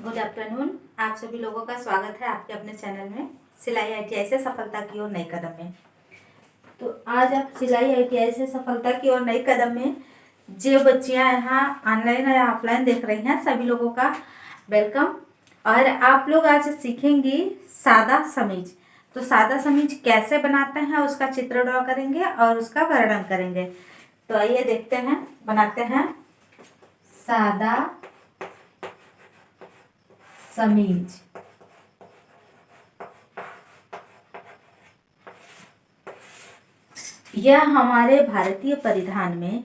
Good afternoon. आप सभी लोगों का स्वागत है आपके अपने चैनल में सिलाई ITI से सफलता की ओर नए कदम में। तो आज आप सिलाई ITI से सफलता की ओर नए कदम में जो बच्चियां यहाँ ऑनलाइन या ऑफलाइन देख रही हैं सभी लोगों का वेलकम। और आप लोग आज सीखेंगी सादा समीज। तो सादा समीज कैसे बनाते हैं उसका चित्र ड्रॉ करेंगे और उसका वर्णन करेंगे। तो आइए देखते हैं, बनाते हैं सादा समीज। यह हमारे भारतीय परिधान में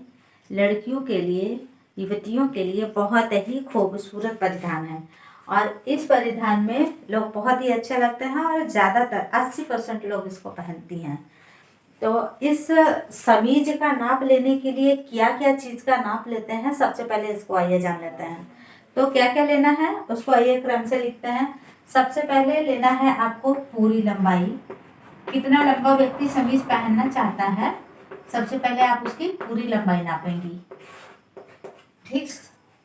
लड़कियों के लिए, युवतियों के लिए बहुत ही खूबसूरत परिधान है और इस परिधान में लोग बहुत ही अच्छे लगते हैं और ज़्यादातर 80% लोग इसको पहनती हैं। तो इस समीज का नाप लेने के लिए क्या क्या चीज़ का नाप लेते हैं, सबसे पहले इसको आइए जान लेते हैं। तो क्या क्या लेना है उसको आइए क्रम से लिखते हैं। सबसे पहले लेना है आपको पूरी लंबाई, कितना लंबा व्यक्ति समीज पहनना चाहता है, सबसे पहले आप उसकी पूरी लंबाई नापेंगी। ठीक,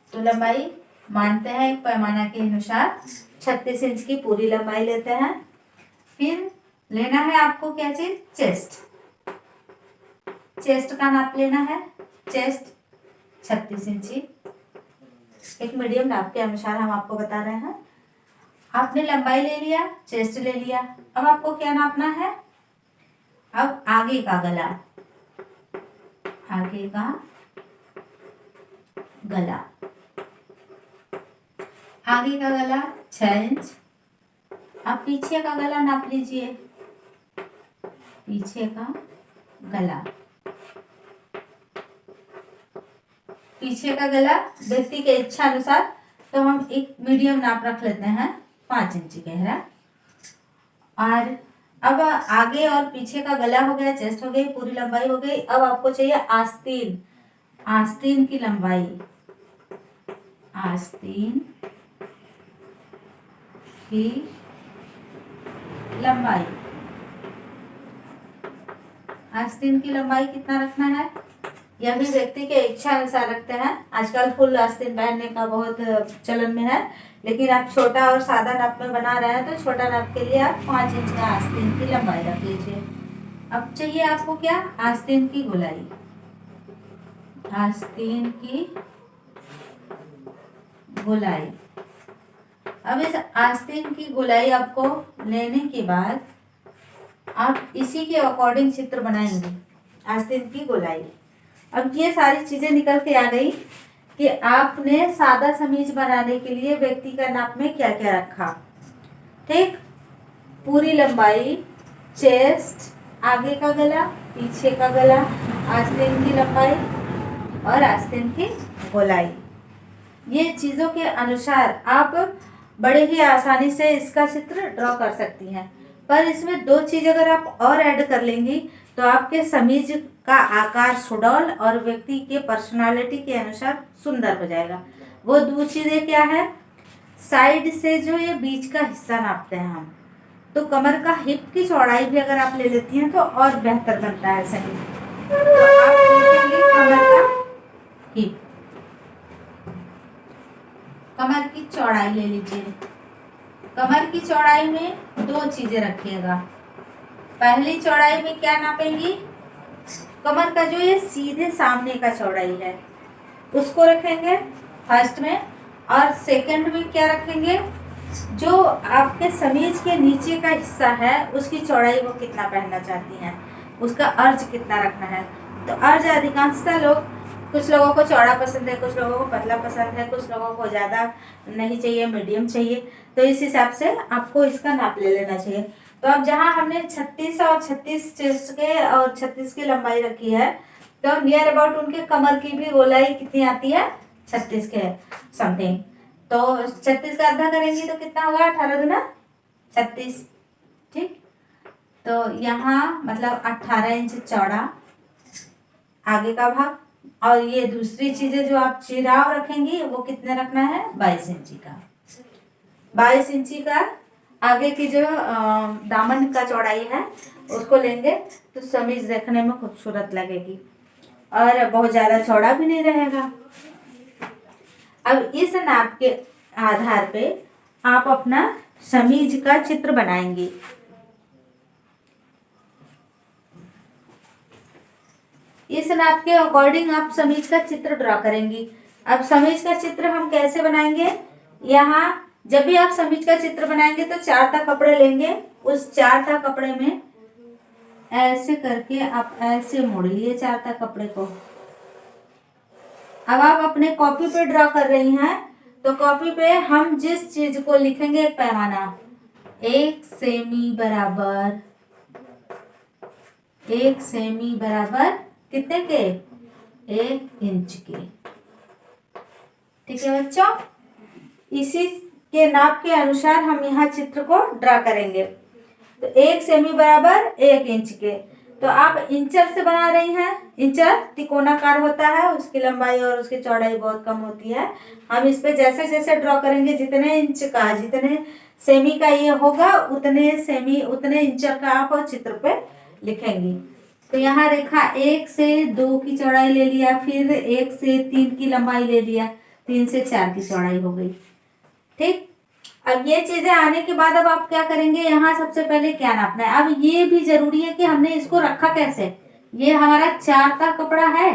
तो लंबाई मानते हैं एक पैमाना के अनुसार 36 इंच की पूरी लंबाई लेते हैं। फिर लेना है आपको क्या चीज, चेस्ट। चेस्ट का नाप लेना है, चेस्ट 36 इंची, एक मीडियम नाप के अनुसार हम आपको बता रहे हैं। आपने लंबाई ले लिया, चेस्ट ले लिया, अब आपको क्या नापना है, अब आगे का गला, आगे का गला, आगे का गला 6 इंच। अब पीछे का गला नाप लीजिए, पीछे का गला, पीछे का गला व्यक्ति के इच्छा अनुसार तो हम एक मीडियम नाप रख लेते हैं 5 इंच गहरा। और अब आगे और पीछे का गला हो गया, चेस्ट हो गई, पूरी लंबाई हो गई। अब आपको चाहिए आस्तीन, आस्तीन की लंबाई, आस्तीन की लंबाई, आस्तीन की लंबाई कितना रखना है यह भी व्यक्ति के इच्छा अनुसार रखते हैं। आजकल फुल आस्तीन पहनने का बहुत चलन में है, लेकिन आप छोटा और सादा नाप में बना रहे हैं तो छोटा नाप के लिए आप 5 इंच का आस्तीन की लंबाई रख लीजिए। अब चाहिए आपको क्या, आस्तीन की गोलाई, आस्तीन की गोलाई। अब इस आस्तीन की गोलाई आपको लेने के बाद आप इसी के अकॉर्डिंग चित्र बनाएंगे, आस्तीन की गोलाई। अब ये सारी चीजें निकल के आ गई कि आपने सादा समीज बनाने के लिए व्यक्ति का नाप में क्या क्या रखा। ठीक, पूरी लंबाई, चेस्ट, आगे का गला, पीछे का गला, आस्तीन की लंबाई और आस्तीन की गोलाई। ये चीजों के अनुसार आप बड़े ही आसानी से इसका चित्र ड्रॉ कर सकती हैं। पर इसमें 2 चीज अगर आप और ऐड कर लेंगी तो आपके समीज का आकार सुडौल और व्यक्ति के पर्सनालिटी के अनुसार सुंदर हो जाएगा। वो 2 चीजें क्या है, साइड से जो ये बीच का हिस्सा नापते हैं हम, तो कमर का हिप की चौड़ाई भी अगर आप ले लेती हैं तो और बेहतर बनता है समीज। तो आप देखेंगे कमर का हिप, कमर की चौड़ाई ले लीजिए। कमर की चौड़ाई में 2 चीजें रखिएगा। पहली चौड़ाई में क्या नापेंगी, कमर का जो ये सीधे सामने का चौड़ाई है उसको रखेंगे फर्स्ट में, और सेकंड में क्या रखेंगे, जो आपके समीज के नीचे का हिस्सा है उसकी चौड़ाई वो कितना पहनना चाहती हैं, उसका अर्ज कितना रखना है। तो अर्ज अधिकांशतः लोग, कुछ लोगों को चौड़ा पसंद है, कुछ लोगों को पतला पसंद है, कुछ लोगों को ज़्यादा नहीं चाहिए, मीडियम चाहिए। तो इस हिसाब से आपको इसका नाप ले लेना चाहिए। तो अब जहाँ हमने 36 और 36 चेस्ट के और 36 की लंबाई रखी है, तो नियर अबाउट उनके कमर की भी गोलाई कितनी आती है, 36 के समथिंग। तो 36 का आधा करेंगी तो कितना होगा, 18 दूना 36। ठीक, तो यहाँ मतलब 18 इंच चौड़ा आगे का भाग, और ये दूसरी चीजें जो आप चिराव रखेंगी वो कितने रखना है, 22 इंची का। 22 इंची का आगे की जो दामन का चौड़ाई है उसको लेंगे तो समीज देखने में खूबसूरत लगेगी और बहुत ज़्यादा चौड़ा भी नहीं रहेगा। अब इस नाप के आधार पे आप अपना समीज का चित्र बनाएंगे। इस नाप के अकॉर्डिंग आप समीज का चित्र ड्रॉ करेंगी। अब समीज का चित्र हम कैसे बनाएंगे, यहाँ जब भी आप समीज का चित्र बनाएंगे तो 4 था कपड़े लेंगे। उस 4 था कपड़े में ऐसे करके आप ऐसे मोड़ लिए 4 था कपड़े को। अब आप अपने कॉपी पे ड्रॉ कर रही हैं तो कॉपी पे हम जिस चीज को लिखेंगे एक पैमाना, 1 सेमी बराबर 1 सेमी बराबर कितने के, 1 इंच के। ठीक है बच्चों, इसी के नाप के अनुसार हम यहाँ चित्र को ड्रा करेंगे। तो 1 सेमी बराबर 1 इंच के। तो आप इंचर से बना रही हैं। इंचर त्रिकोणाकार होता है, उसकी लंबाई और उसकी चौड़ाई बहुत कम होती है। हम इस पे जैसे जैसे ड्रॉ करेंगे जितने इंच का जितने सेमी का ये होगा उतने इंचर का आप चित्र पे लिखेंगी। तो यहाँ रेखा 1 से 2 की चौड़ाई ले लिया, फिर 1 से 3 की लंबाई ले लिया, 3 से 4 की चौड़ाई हो गई। ठीक, अब ये चीजें आने के बाद अब आप क्या करेंगे, यहाँ सबसे पहले क्या नापना है। अब ये भी जरूरी है कि हमने इसको रखा कैसे। ये हमारा 4 तह कपड़ा है।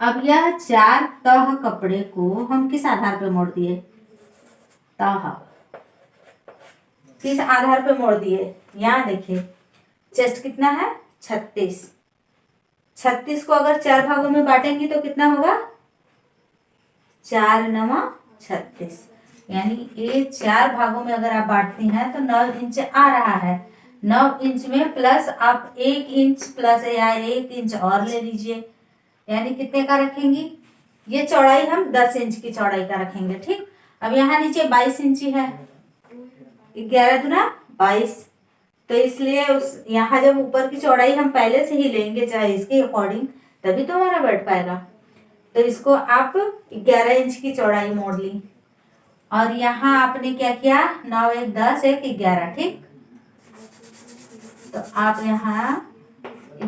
अब यह 4 तह कपड़े को हम किस आधार पे मोड़ दिए, तह किस आधार पे मोड़ दिए। यहाँ देखिए चेस्ट कितना है, 36। 36 को अगर 4 भागों में बांटेंगी तो कितना होगा, 4 9 36। यानी ये 4 भागों में अगर आप बांटती हैं तो 9 इंच आ रहा है। 9 इंच में प्लस आप 1 इंच प्लस या 1 इंच और ले लीजिए, यानी कितने का रखेंगी, ये चौड़ाई हम 10 इंच की चौड़ाई का रखेंगे। ठीक, अब यहाँ नीचे 22 इंची है, 11 दूना 22। तो इसलिए उस यहाँ जब ऊपर की चौड़ाई हम पहले से ही लेंगे चाहे इसके अकॉर्डिंग, तभी तो हमारा बैठ पाएगा। तो इसको आप 11 इंच की चौड़ाई मोड़ ली। और यहाँ आपने क्या किया, 9 1 10 1 11। ठीक, तो आप यहाँ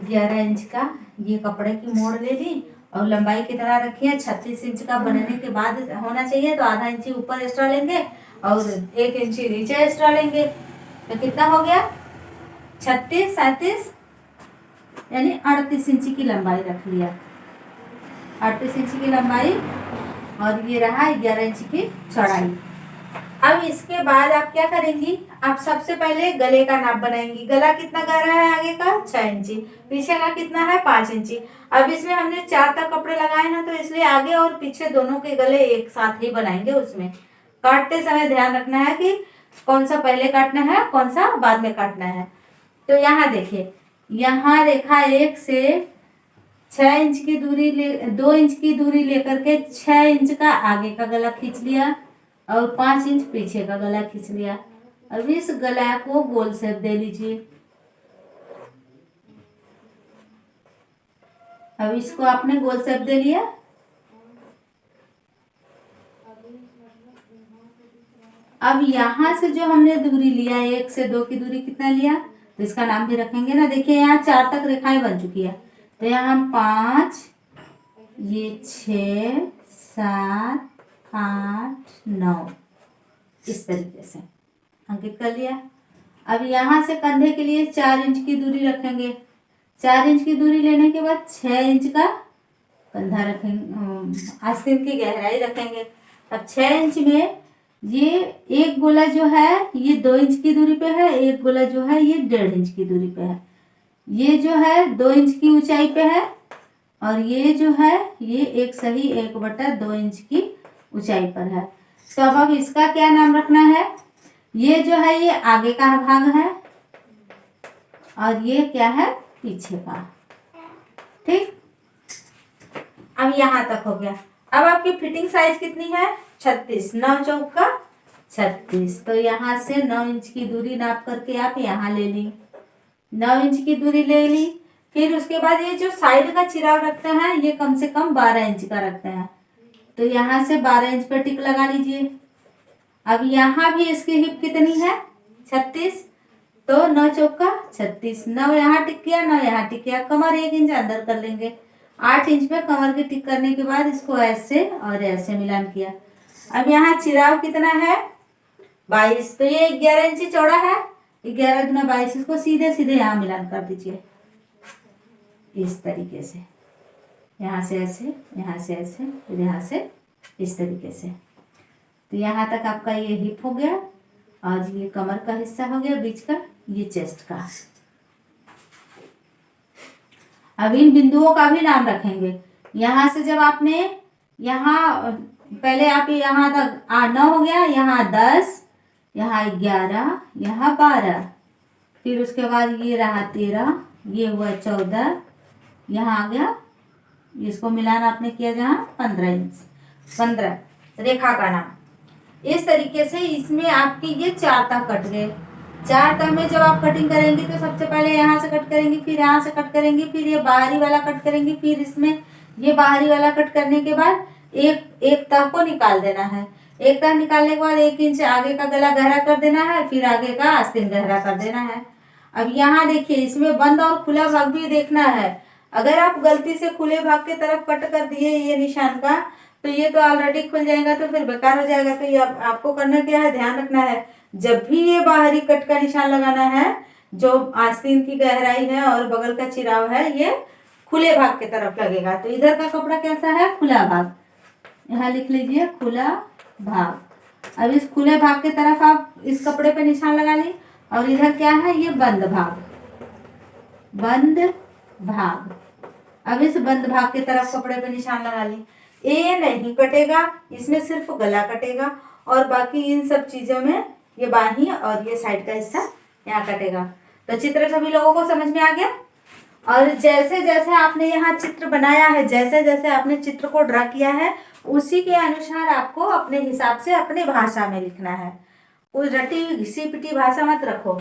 11 इंच का ये कपड़े की मोड़ ले ली और लंबाई कितना रखी है, 36 इंच का बनने के बाद होना चाहिए। तो आधा इंची ऊपर एक्स्ट्रा लेंगे और 1 इंची नीचे एक्स्ट्रा लेंगे। तो कितना हो गया, 36 37 यानी 38 इंची की लंबाई रख लिया। 38 इंची की लंबाई और ये रहा 11 इंच की चौड़ाई। अब इसके बाद आप क्या करेंगी, आप सबसे पहले गले का नाप बनाएंगी। गला कितना गहरा है, आगे का 6 इंची, पीछे का कितना है 5 इंची। अब इसमें हमने 4 तक कपड़े लगाए हैं तो इसलिए आगे और पीछे दोनों के गले एक साथ ही बनाएंगे। उसमें काटते समय ध्यान रखना है कि कौन सा पहले काटना है कौन सा बाद में काटना है। तो यहाँ देखिए, यहाँ रेखा 1 से 6 इंच की दूरी 2 इंच की दूरी लेकर के 6 इंच का आगे का गला खींच लिया और 5 इंच पीछे का गला खींच लिया। अब इस गला को गोल शेप दे लीजिए। अब इसको आपने गोल शेप दे लिया। अब यहाँ से जो हमने दूरी लिया 1 से 2 की दूरी कितना लिया, तो इसका नाम भी रखेंगे ना। देखिए यहाँ 4 तक रेखाएं बन चुकी है, तो यहाँ हम 5, ये 6 7 8 9 इस तरीके से अंकित कर लिया। अब यहाँ से कंधे के लिए 4 इंच की दूरी रखेंगे। 4 इंच की दूरी लेने के बाद 6 इंच का कंधा रखेंगे, आस्तीन की गहराई रखेंगे। अब 6 इंच में ये एक गोला जो है ये 2 इंच की दूरी पे है, एक गोला जो है ये 1.5 इंच की दूरी पे है। ये जो है 2 इंच की ऊंचाई पे है और ये जो है ये एक सही 1/2 इंच की ऊंचाई पर है। तो अब इसका क्या नाम रखना है, ये जो है ये आगे का भाग है और ये क्या है पीछे का। ठीक, अब यहाँ तक हो गया। अब आपकी फिटिंग साइज कितनी है, 36, 9 चौक का 36। तो यहाँ से 9 इंच की दूरी नाप करके आप यहाँ ले ली, 9 इंच की दूरी ले ली। फिर उसके बाद ये जो साइड का चिराग रखते हैं ये कम से कम 12 इंच का रखते हैं, तो यहाँ से 12 इंच पर टिक लगा लीजिए। अब यहाँ भी इसकी हिप कितनी है 36, तो 9 चौक का 36, 9 यहाँ टिक किया 9 यहाँ टिक किया, कमर 1 इंच अंदर कर लेंगे। 8 इंच पे कमर की टिक करने के बाद इसको ऐसे और ऐसे मिलान किया। अब यहाँ चिराव कितना है 22, तो ये 11 इंची चौड़ा है, 11 दूना 22, इसको सीधे सीधे यहाँ मिलान कर दीजिए इस तरीके से, यहाँ से ऐसे, यहाँ से ऐसे, फिर यहाँ से इस तरीके से। तो यहाँ तक आपका ये हिप हो गया और ये कमर का हिस्सा हो गया बीच का, ये चेस्ट का। अब इन बिंदुओं का भी नाम रखेंगे। यहाँ से जब आपने यहाँ पहले आप यहाँ तक 9 हो गया, यहाँ 10, यहाँ 11, यहाँ 12, फिर उसके बाद ये रहा 13, ये हुआ 14, यहाँ आ गया, इसको मिलान आपने किया जहाँ 15 इंच, 15 रेखा का नाम। इस तरीके से इसमें आपकी ये 4 तह कट गए। 4 तह में जब आप कटिंग करेंगे तो सबसे पहले यहाँ से कट करेंगे, फिर यहाँ से कट करेंगे, फिर ये बाहरी वाला कट करेंगे, फिर इसमें ये बाहरी वाला कट करने के बाद एक तह को निकाल देना है। एक तह निकालने के बाद 1 इंच आगे का गला गहरा कर देना है, फिर आगे का आस्तीन गहरा कर देना है। अब यहाँ देखिए इसमें बंद और खुला भाग भी देखना है। अगर आप गलती से खुले भाग की तरफ कट कर दिए ये निशान का, तो ये तो ऑलरेडी खुल जाएगा, तो फिर बेकार हो जाएगा। तो ये आपको करना क्या है, ध्यान रखना है, जब भी ये बाहरी कट का निशान लगाना है, जो आस्तीन की गहराई है और बगल का चिराव है, ये खुले भाग की तरफ लगेगा। तो इधर का कपड़ा कैसा है, खुला भाग, यहाँ लिख लीजिए खुला भाग। अब इस खुले भाग की तरफ आप इस कपड़े पे निशान लगा ली, और इधर क्या है, ये बंद भाग, बंद भाग। अब इस बंद भाग की तरफ कपड़े पे निशान लगा ली। ये नहीं कटेगा, इसमें सिर्फ गला कटेगा, और बाकी इन सब चीजों में ये बाही और ये साइड का हिस्सा यहाँ कटेगा। तो चित्र सभी लोगों को समझ में आ गया। और जैसे जैसे आपने यहाँ चित्र बनाया है, जैसे जैसे आपने चित्र को ड्रा किया है, उसी के अनुसार आपको अपने हिसाब से अपने भाषा में लिखना है। कोई रटी घिसी पिटी भाषा मत रखो,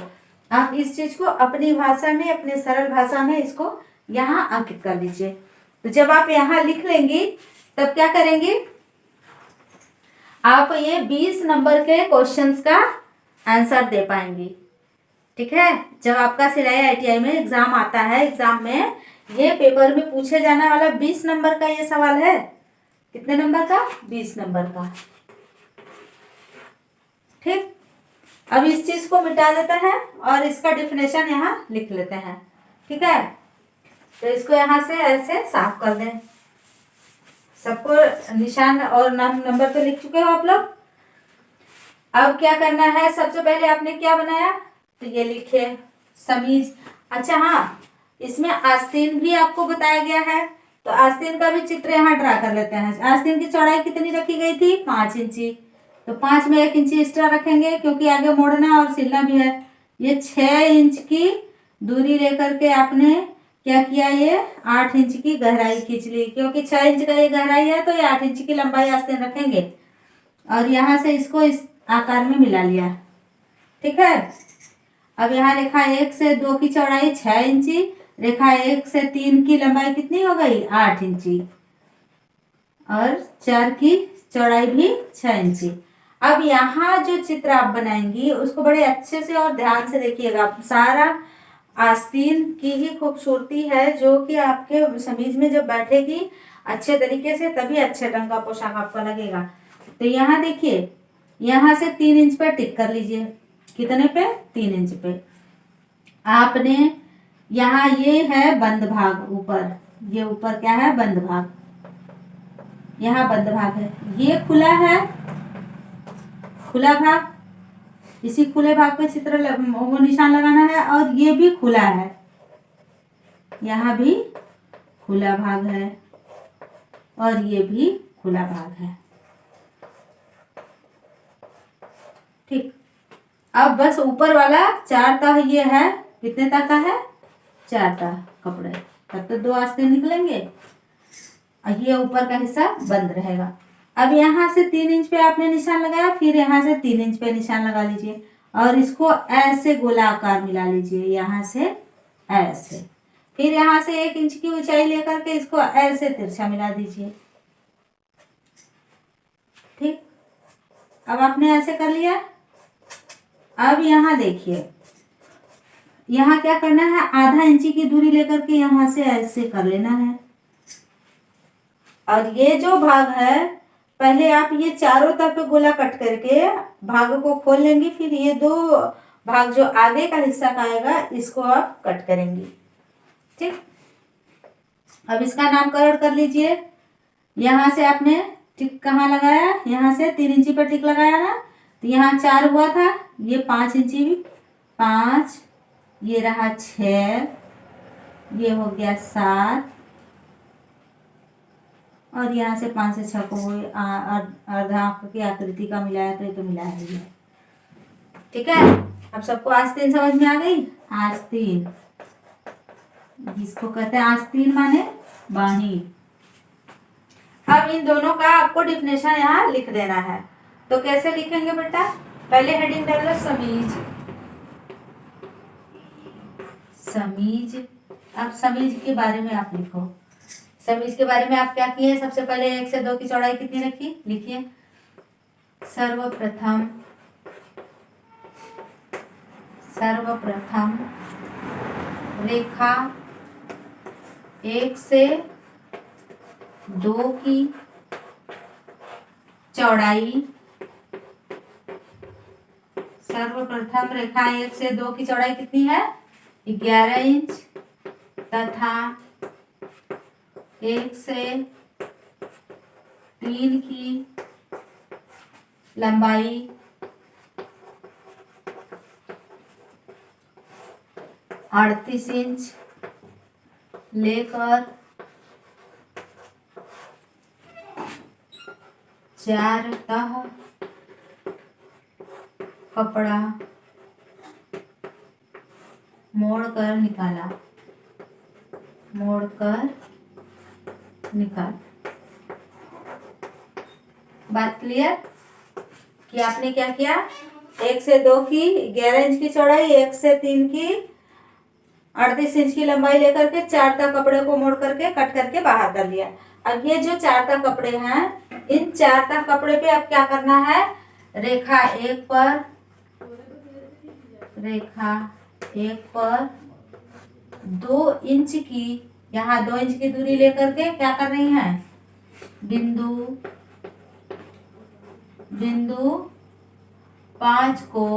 आप इस चीज को अपनी भाषा में, अपने सरल भाषा में इसको यहाँ अंकित कर लीजिए। तो जब आप यहाँ लिख लेंगी तब क्या करेंगे, आप ये 20 नंबर के क्वेश्चंस का आंसर दे पाएंगी। ठीक है, जब आपका सिलाई ITI में एग्जाम आता है, एग्जाम में ये पेपर में पूछे जाने वाला 20 नंबर का ये सवाल है। कितने नंबर का, 20 नंबर का। ठीक, अब इस चीज को मिटा देते हैं और इसका डिफिनेशन यहाँ लिख लेते हैं। ठीक है, तो इसको यहाँ से ऐसे साफ कर दें। सबको निशान और नाम नंबर तो लिख चुके हो आप लोग। अब क्या करना है, सबसे पहले आपने क्या बनाया, तो ये लिखे समीज। अच्छा हाँ, इसमें आस्तीन भी आपको बताया गया है, तो आस्तीन का भी चित्र यहाँ ड्रा कर लेते हैं। आस्तीन की चौड़ाई कितनी रखी गई थी, 5 इंची, तो 5 में 1 इंची एक्स्ट्रा रखेंगे क्योंकि आगे मोड़ना और सिलना भी है। ये 6 इंच की दूरी लेकर के आपने क्या किया, ये 8 इंच की गहराई खींच ली, क्योंकि 6 इंच का ये गहराई है तो ये 8 इंच की लंबाई आस्तीन रखेंगे, और यहाँ से इसको इस आकार में मिला लिया। ठीक है, अब यहाँ रेखा 1 से 2 की चौड़ाई 6 इंची, रेखा 1 से 3 की लंबाई कितनी हो गई, 8 इंची, और 4 की चौड़ाई भी 6 इंची। अब यहाँ जो चित्र आप बनाएंगी उसको बड़े अच्छे से और ध्यान से देखिएगा। सारा आस्तीन की ही खूबसूरती है जो कि आपके समीज में जब बैठेगी अच्छे तरीके से, तभी अच्छे ढंग का पोशाक आपका लगेगा। तो यहाँ देखिए, यहाँ से 3 इंच पे टिक कर लीजिए। कितने पे, 3 इंच पे। आपने यहाँ ये है बंद भाग, ऊपर ये ऊपर क्या है, बंद भाग, यहाँ बंद भाग है, ये खुला है, खुला भाग, इसी खुले भाग पे चित्र वो निशान लगाना है, और ये भी खुला है, यहाँ भी खुला भाग है, और ये भी खुला भाग है। ठीक, अब बस ऊपर वाला 4 तह ये है, कितने तह का है, 4 तह कपड़े, तब तो 2 आस्तीन निकलेंगे, और ये ऊपर का हिस्सा बंद रहेगा। अब यहाँ से 3 इंच पे आपने निशान लगाया, फिर यहाँ से 3 इंच पे निशान लगा लीजिए, और इसको ऐसे गोलाकार मिला लीजिए, यहाँ से ऐसे, फिर यहाँ से 1 इंच की ऊंचाई लेकर के इसको ऐसे तिरछा मिला दीजिए। ठीक, अब आपने ऐसे कर लिया। अब यहाँ देखिए, यहाँ क्या करना है, आधा इंची की दूरी लेकर के यहाँ से ऐसे कर लेना है, और ये जो भाग है पहले आप ये चारों तरफ गोला कट करके भाग को खोल लेंगी, फिर ये दो भाग जो आगे का हिस्सा का आएगा इसको आप कट करेंगी। ठीक, अब इसका नामकरण कर लीजिए। यहाँ से आपने टिक कहाँ लगाया, यहाँ से 3 इंची पर टिक लगाया ना, तो यहाँ 4 हुआ था, ये 5 इंची, 5, ये रहा 6, ये हो गया 7, और यहाँ से 5 से 6 को अर्धा आंख की आकृति का मिलाया, तो ये तो मिला है। ठीक है, अब सबको आस्तीन समझ में आ गई। आस्तीन, जिसको कहते हैं आस्तीन माने बाही। अब इन दोनों का आपको डिफिनेशन यहाँ लिख देना है। तो कैसे लिखेंगे बेटा, पहले हेडिंग डाल लो समीज। समीज, अब समीज के बारे में आप लिखो। समीज के बारे में आप क्या किए, सबसे पहले 1 से 2 की चौड़ाई कितनी रखी, लिखिए। सर्वप्रथम रेखा 1 से 2 की चौड़ाई, सर्वप्रथम रेखा 1 से 2 की चौड़ाई कितनी है, 11 इंच, तथा 1 से 3 की लंबाई 38 इंच लेकर 4 तह कपड़ा मोड़कर निकाला। बात क्लियर कि आपने क्या किया, 1 से 2 की 11 इंच की चौड़ाई, 1 से 3 की 38 इंच की लंबाई लेकर के 4 तक कपड़े को मोड़ करके कट करके बाहर कर लिया। अब ये जो 4 तक कपड़े हैं, इन 4 तक कपड़े पे अब क्या करना है, रेखा 1 पर 2 इंच की, यहाँ 2 इंच की दूरी लेकर के क्या कर रही हैं, बिंदु 5 को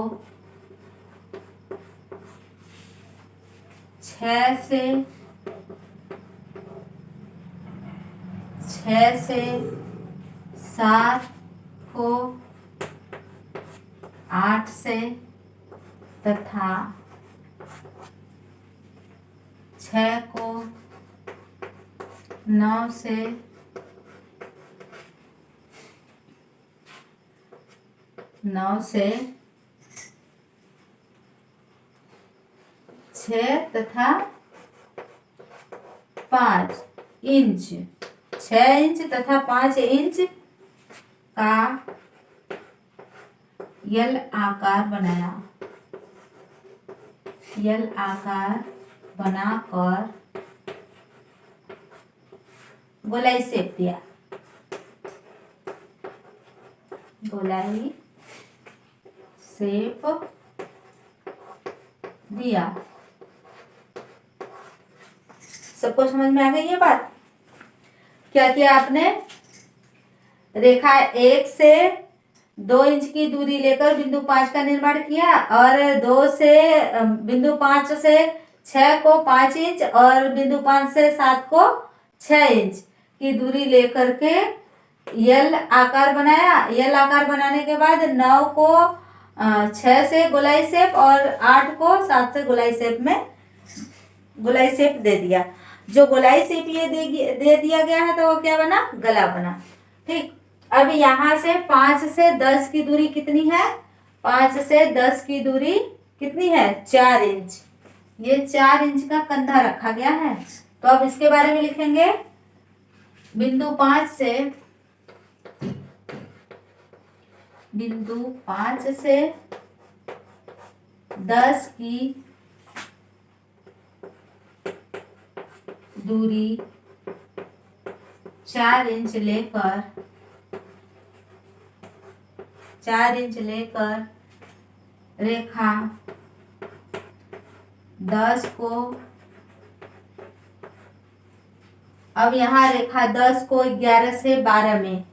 6 से 7 को 8 से तथा 6 को 9 से 6 तथा 5 इंच, 6 इंच तथा 5 इंच का यल आकार बनाकर गोलाई शेप दिया। गोलाई शेप दिया। सबको समझ में आ गई ये बात? क्या किया आपने, रेखा 1 से 2 इंच की दूरी लेकर बिंदु 5 का निर्माण किया, और बिंदु 5 से 6 को 5 इंच और बिंदु 5 से 7 को 6 इंच की दूरी लेकर के यल आकार बनाया। यल आकार बनाने के बाद 9 को 6 से गोलाई शेप और 8 को 7 से गोलाई शेप में गोलाई शेप दे दिया। जो गोलाई शेप ये दे दिया गया है, तो वो क्या बना, गला बना। ठीक, अब यहाँ से 5 से 10 की दूरी कितनी है, 5 से 10 की दूरी कितनी है, 4 इंच। ये 4 इंच का कंधा रखा गया है। तो अब इसके बारे में लिखेंगे, बिंदु 5 से 10 की दूरी 4 इंच लेकर रेखा 10 को, अब यहाँ रेखा 10 को 11 से 12 में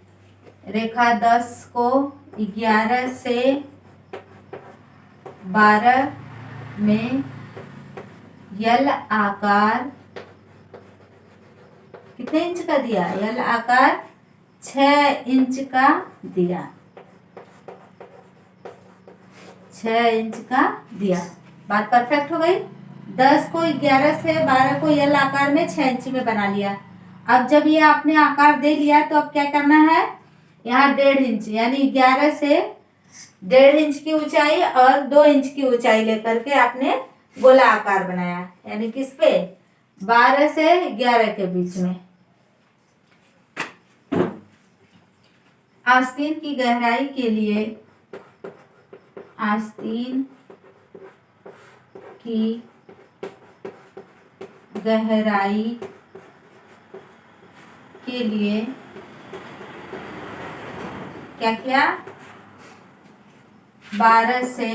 रेखा 10 को 11 से 12 में यल आकार कितने इंच का दिया? यल आकार 6 इंच का दिया, 6 इंच का दिया। बात परफेक्ट हो गई। 10 को 11 से 12 को यल आकार में 6 इंच में बना लिया। अब जब ये आपने आकार दे लिया तो अब क्या करना है, यहाँ 1.5 इंच यानी 11 से 1.5 इंच की ऊंचाई और 2 इंच की ऊंचाई लेकर के आपने गोला आकार बनाया, यानी किस पे? 12 से 11 के बीच में। आस्तीन की गहराई के लिए, आस्तीन की गहराई के लिए क्या किया? 12 से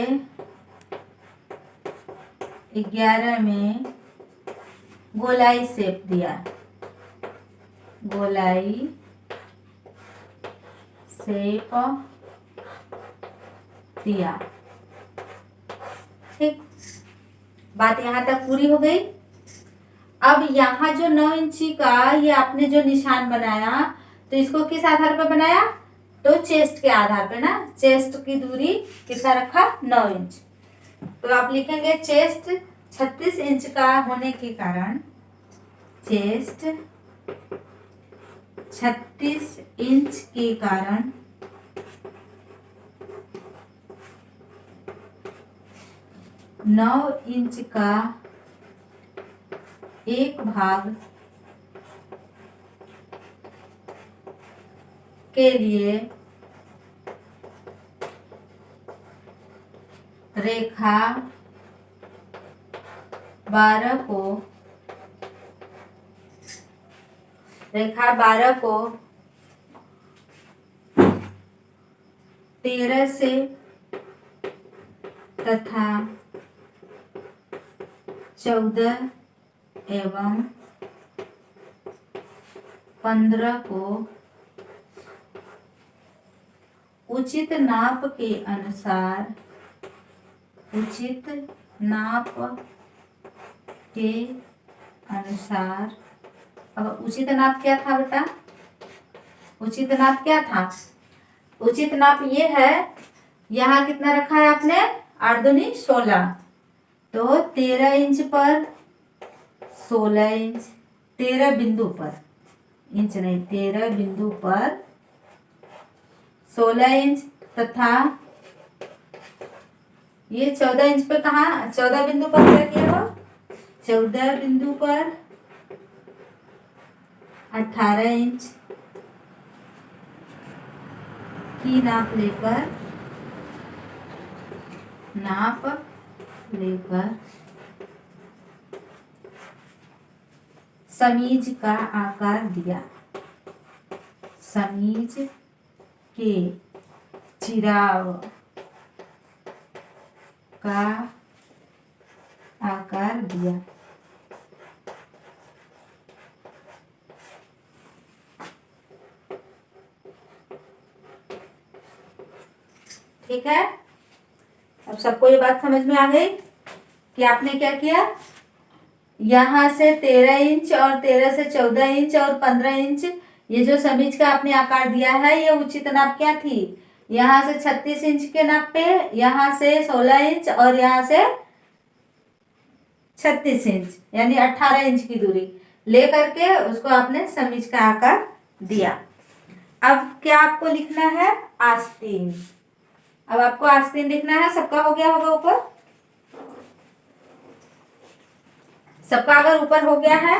11 में गोलाई शेप दिया, गोलाई शेप दिया। ठीक, बात यहाँ तक पूरी हो गई। अब यहाँ जो 9 इंची का ये आपने जो निशान बनाया, तो इसको किस आधार पर बनाया? तो चेस्ट के आधार पे ना। चेस्ट की दूरी कितना रखा? 9 इंच। तो आप लिखेंगे चेस्ट 36 इंच का होने के कारण, चेस्ट 36 इंच के कारण 9 इंच का एक भाग के लिए रेखा 12 को 13 से तथा 14 एवं 15 को उचित नाप के अनुसार, उचित नाप के अनुसार। अब उचित नाप क्या था बेटा? उचित नाप क्या था? उचित नाप ये है, यहाँ कितना रखा है आपने? 8 दूनी 16, तो 13 इंच पर 16 इंच, 13 बिंदु पर, इंच नहीं 13 बिंदु पर 16 इंच, तथा ये 14 इंच पे कहाँ? 14 बिंदु पर क्या किया हो? 14 बिंदु पर 18 इंच की नाप लेकर समीज का आकार दिया, समीज के चिराव का आकार दिया। ठीक है, अब सबको ये बात समझ में आ गई कि आपने क्या किया? यहाँ से 13 इंच और 13 से 14 इंच और 15 इंच, ये जो समीज का आपने आकार दिया है, ये उचित नाप क्या थी? यहाँ से 36 इंच के नाप पे, यहाँ से 16 इंच और यहाँ से 36 इंच यानी 18 इंच की दूरी लेकर के उसको आपने समीज का आकार दिया। अब क्या आपको लिखना है? आस्तीन। अब आपको आस्तीन लिखना है। सबका हो गया होगा ऊपर? सबका अगर ऊपर हो गया है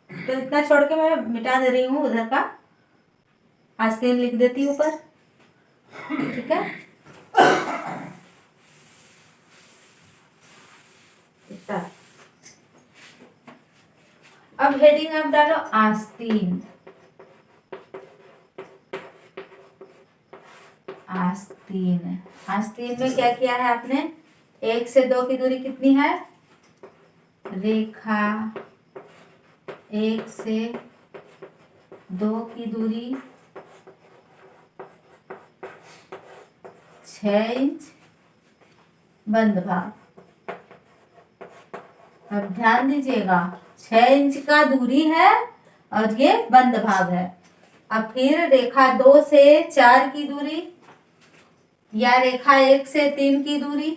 तो इतना छोड़ के मैं मिटा दे रही हूँ उधर का, आस्तीन लिख देती हूँ ऊपर। ठीक है, अब हेडिंग आप डालो आस्तीन। आस्तीन, आस्तीन में क्या किया है आपने? 1 से 2 की दूरी कितनी है? रेखा 1 से 2 की दूरी 6 इंच बंद भाग। अब ध्यान दीजिएगा 6 इंच का दूरी है और ये बंद भाग है। अब फिर रेखा 2 से 4 की दूरी या रेखा 1 से 3 की दूरी,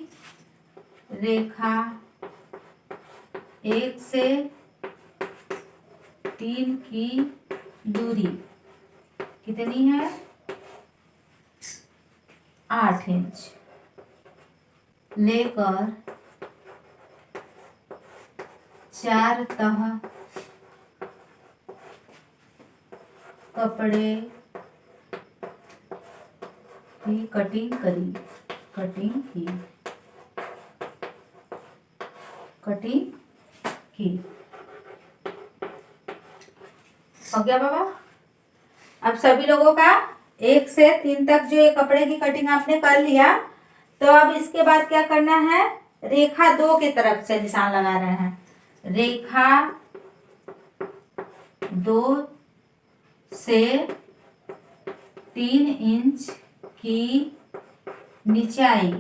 रेखा 1 से 3 की दूरी कितनी है? 8 इंच लेकर 4 तह कपड़े की कटिंग करी, कटिंग की हो गया बाबा। अब सभी लोगों का 1 से 3 तक जो ये कपड़े की कटिंग आपने कर लिया, तो अब इसके बाद क्या करना है? रेखा 2 की तरफ से निशान लगा रहे हैं। रेखा 2 से 3 इंच की निचाई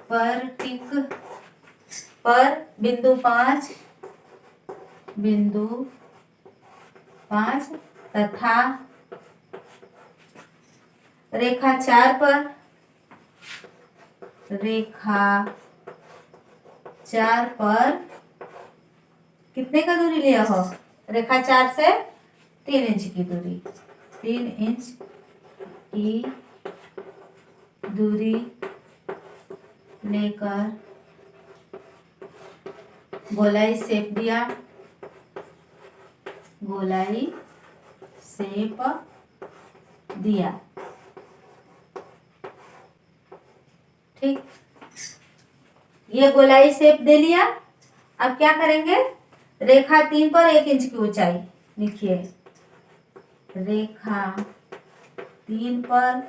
पर टिक पर बिंदु 5 तथा रेखा 4 पर कितने का दूरी लिया हो? रेखा 4 से 3 इंच की दूरी, 3 इंच की दूरी लेकर गोलाई शेप दिया, गोलाई शेप दिया। ठीक, ये गोलाई शेप दे लिया। अब क्या करेंगे? रेखा 3 पर 1 इंच की ऊंचाई लिखिए। रेखा 3 पर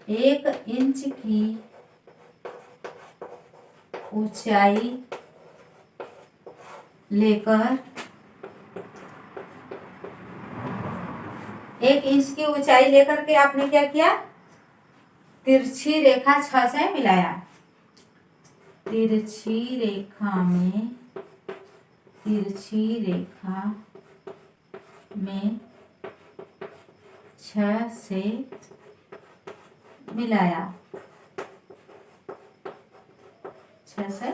1 इंच की ऊंचाई लेकर 1 इंच की ऊंचाई लेकर के आपने क्या किया? तिरछी रेखा 6 से मिलाया। तिरछी रेखा में 6 से मिलाया, 6 से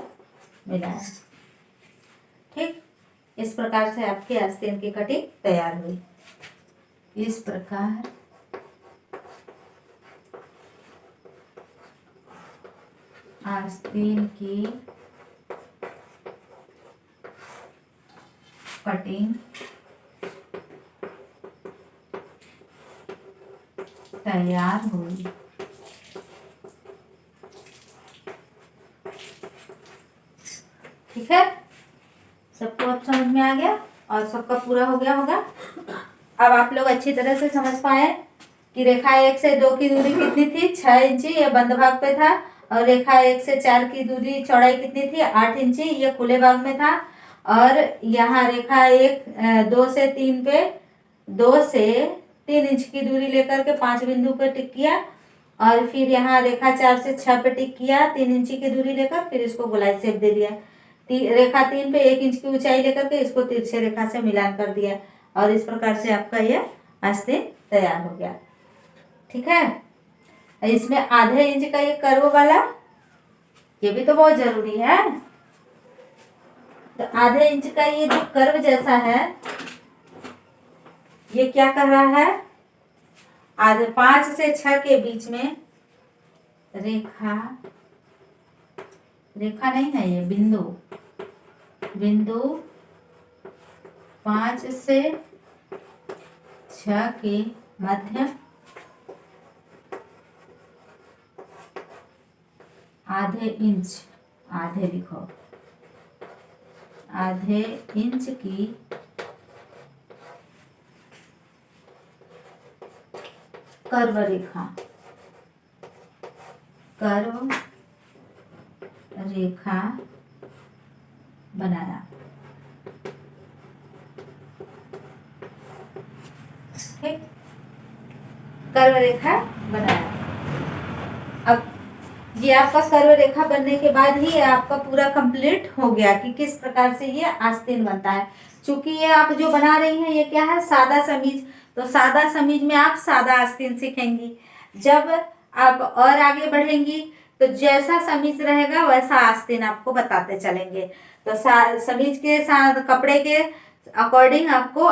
मिलाया। ठीक, इस प्रकार से आपकी आस्तीन की कटिंग तैयार हुई। इस प्रकार आस्तीन की कटिंग तैयार हुई। ठीक है, सबको अब समझ में आ गया और सबका पूरा हो गया होगा। अब आप लोग अच्छी तरह से समझ पाए कि रेखा 1 से 2 की दूरी कितनी थी? 6 इंची, ये बंद भाग पे था। और रेखा 1 से 4 की दूरी चौड़ाई कितनी थी? 8 इंची, ये खुले भाग में था। और यहाँ रेखा 2 से 3 पे 2 से 3 इंच की दूरी लेकर के 5 बिंदु पे टिक किया। और फिर यहाँ रेखा 4 से 6 पे टिक किया 3 इंची की दूरी लेकर, फिर इसको गोलाई शेप दे दिया। रेखा 3 पे 1 इंच की ऊंचाई लेकर के इसको तिरछे रेखा से मिलान कर दिया। और इस प्रकार से आपका ये आस्तीन तैयार हो गया। ठीक है, इसमें आधे इंच का ये कर्व वाला, ये भी तो बहुत जरूरी है। तो आधे इंच का ये जो कर्व जैसा है, ये क्या कर रहा है? आधे 5 से 6 के बीच में रेखा नहीं है, ये बिंदु 5 से 6 के मध्य आधे इंच, आधे लिखो, आधे इंच की कर्व रेखा बनाया। ठीक, कर्व रेखा बनाया। अब ये आपका कर्व रेखा बनने के बाद ही आपका पूरा कंप्लीट हो गया कि किस प्रकार से ये आस्तीन बनता है। चूंकि ये आप जो बना रही हैं ये क्या है, सादा समीज, तो सादा समीज में आप सादा आस्तीन सीखेंगी। जब आप और आगे बढ़ेंगी तो जैसा समीज रहेगा वैसा आस्तीन आपको बताते चलेंगे। तो समीज के साथ कपड़े के अकॉर्डिंग आपको